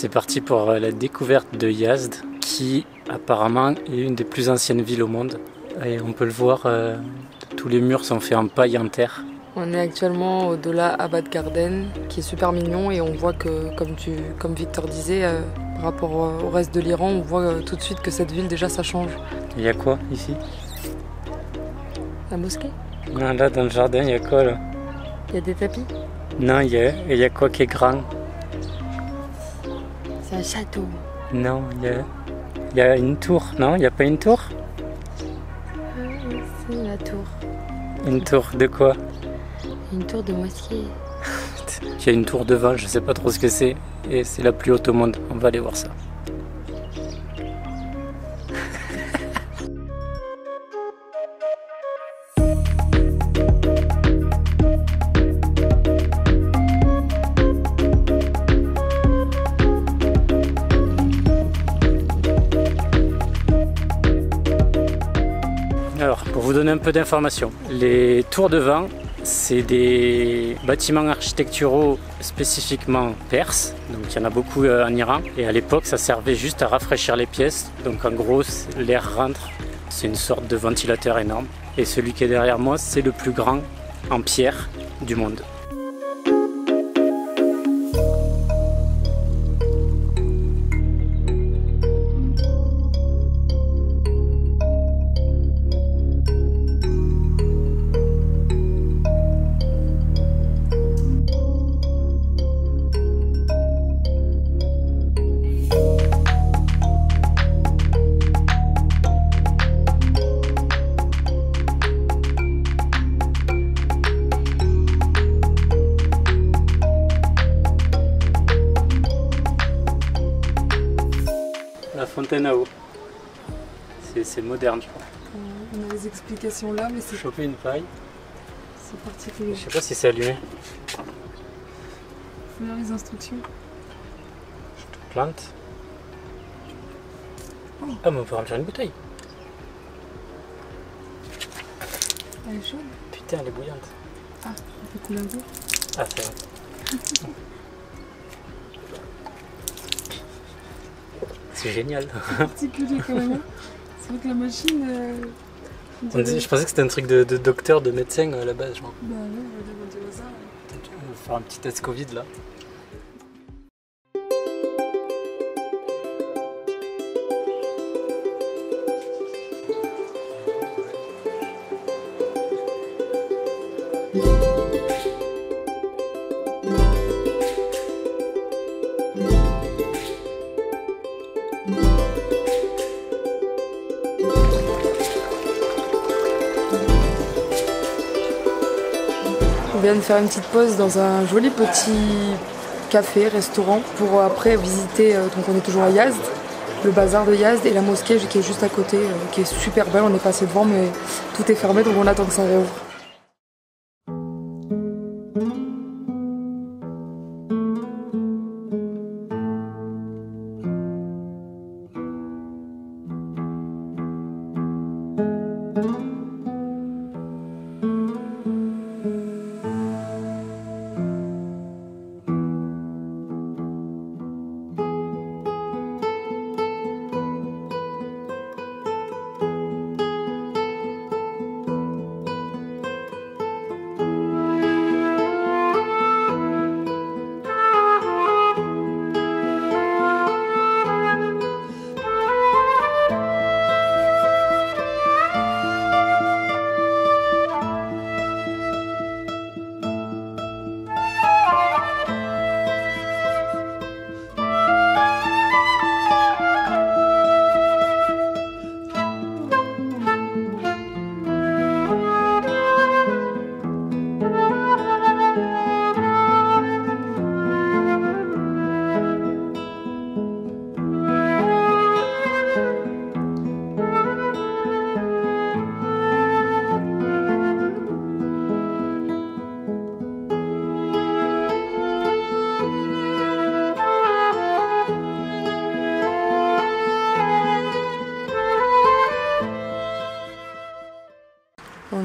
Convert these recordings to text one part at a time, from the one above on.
C'est parti pour la découverte de Yazd, qui apparemment est une des plus anciennes villes au monde. Et on peut le voir, tous les murs sont faits en paille en terre. On est actuellement au-delà Abad Garden, qui est super mignon, et on voit que, comme Victor disait, par rapport au reste de l'Iran, on voit tout de suite que cette ville, déjà, ça change. Il y a quoi ici? La mosquée? Non, là dans le jardin, il y a quoi là? Il y a des tapis? Non, il y a quoi qui est grand? C'est un château. Non, il y a une tour. Non, il n'y a pas une tour? C'est la tour. Une tour de quoi? Une tour de mosquée. Il y a une tour de vin, je sais pas trop ce que c'est. Et c'est la plus haute au monde. On va aller voir ça. Alors, pour vous donner un peu d'informations, les tours de vin, c'est des bâtiments architecturaux spécifiquement perses, donc il y en a beaucoup en Iran, et à l'époque ça servait juste à rafraîchir les pièces, donc en gros l'air rentre, c'est une sorte de ventilateur énorme, et celui qui est derrière moi c'est le plus grand en pierre du monde. La fontaine à eau. C'est moderne, je crois. On a les explications là, mais c'est Choper une paille. particulier. Je sais pas si c'est allumé. Faut lire les instructions. Plante. Oh. Ah, mais on peut remplir une bouteille. Elle est chaude? Putain, elle est bouillante. Ah, on peut couler un peu. Ah, c'est vrai. C'est génial. Particulier quand même. C'est vrai que la machine. Je pensais que c'était un truc de docteur, de médecin à la base, genre. Bah ouais, on dirait ça. On va faire un petit test Covid là. On vient de faire une petite pause dans un joli petit café, restaurant, pour après visiter, donc on est toujours à Yazd, le bazar de Yazd et la mosquée qui est juste à côté, qui est super belle. On est passé devant, mais tout est fermé, donc on attend que ça réouvre.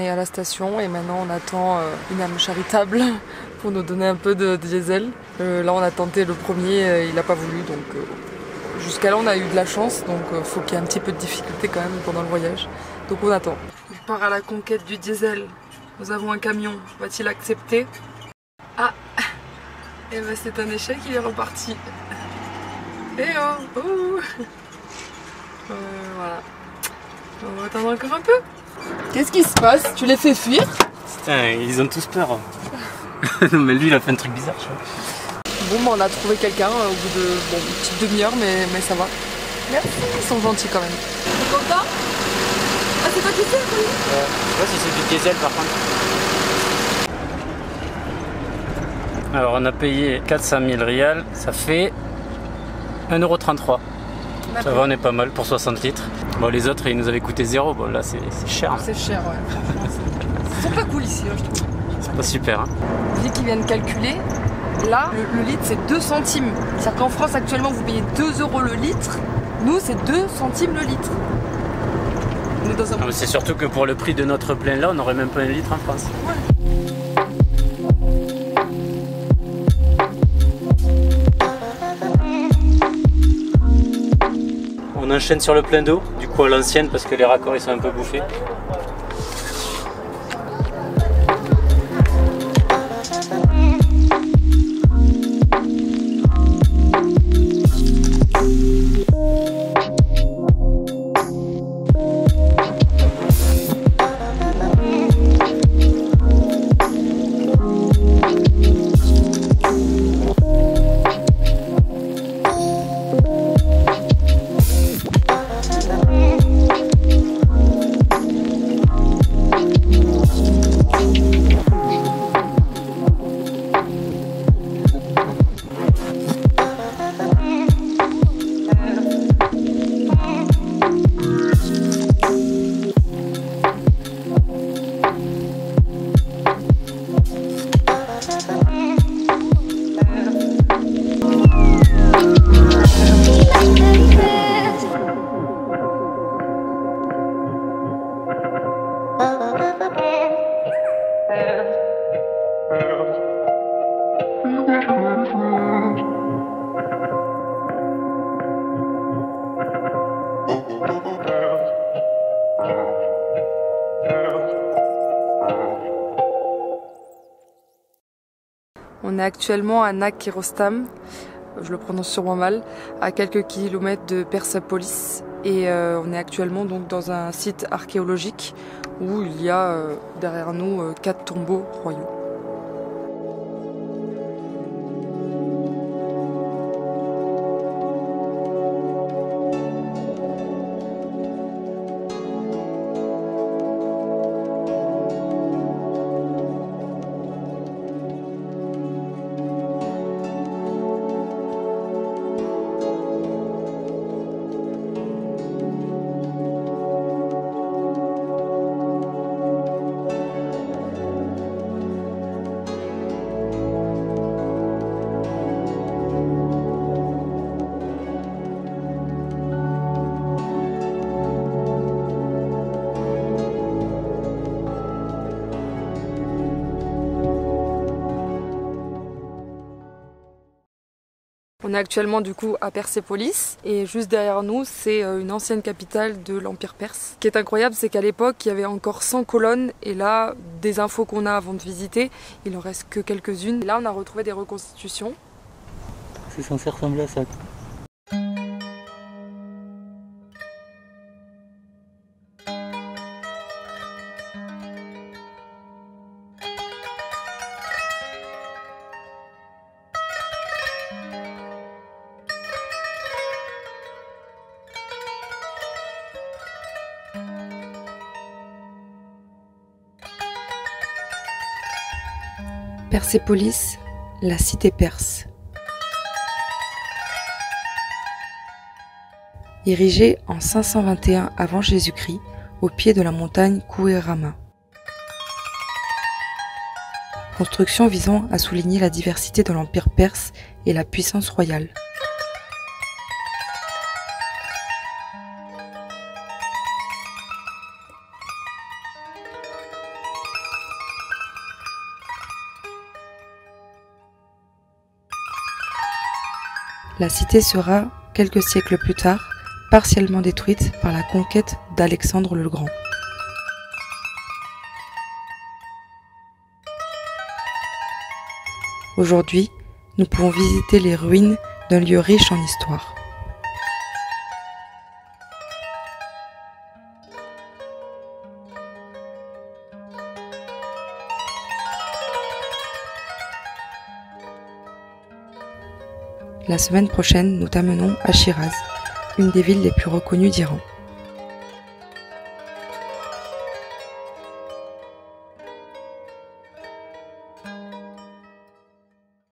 est à la station et maintenant on attend une âme charitable pour nous donner un peu de diesel. Là on a tenté le premier, il n'a pas voulu, donc jusqu'à là on a eu de la chance, donc faut qu'il y ait un petit peu de difficulté quand même pendant le voyage. Donc on attend. On part à la conquête du diesel. Nous avons un camion, va-t-il accepter? Ah, et ben c'est un échec, il est reparti. Eh oh, voilà. On va attendre encore un peu. Qu'est-ce qui se passe? Tu les fais fuir? Putain, ils ont tous peur. Non mais lui il a fait un truc bizarre, je crois. Bon, bah, on a trouvé quelqu'un au bout de une petite demi-heure, mais ça va. Merci, ils sont gentils quand même. T'es content? Ah, c'est toi qui sais, oui. Je sais pas si c'est du diesel par contre. Alors on a payé 400 000 rials, ça fait 1,33 €. Ça va, on est pas mal pour 60 litres. Bon, les autres ils nous avaient coûté 0, bon là c'est cher. C'est cher, ouais, franchement. Ils sont pas cool ici, hein, je trouve. C'est pas super. Hein. Vu qu'ils viennent calculer, là le litre c'est 2 centimes. C'est-à-dire qu'en France actuellement vous payez 2 € le litre, nous c'est 2 centimes le litre. On est dans un... Non, mais c'est surtout que pour le prix de notre plein là, on n'aurait même pas un litre en France. Ouais. On enchaîne sur le plein d'eau, du coup à l'ancienne parce que les raccords ils sont un peu bouffés. On est actuellement à Nak-Kirostam, je le prononce sûrement mal, à quelques kilomètres de Persépolis. Et on est actuellement donc dans un site archéologique où il y a derrière nous 4 tombeaux royaux. On est actuellement du coup à Persépolis et juste derrière nous c'est une ancienne capitale de l'Empire perse. Ce qui est incroyable c'est qu'à l'époque il y avait encore 100 colonnes et là des infos qu'on a avant de visiter il en reste que quelques-unes. Là on a retrouvé des reconstitutions. C'est censé ressembler à ça. Persépolis, la cité perse. Érigée en 521 avant Jésus-Christ, au pied de la montagne Kouérama. Construction visant à souligner la diversité de l'Empire perse et la puissance royale. La cité sera, quelques siècles plus tard, partiellement détruite par la conquête d'Alexandre le Grand. Aujourd'hui, nous pouvons visiter les ruines d'un lieu riche en histoire. La semaine prochaine, nous t'amenons à Chiraz, une des villes les plus reconnues d'Iran.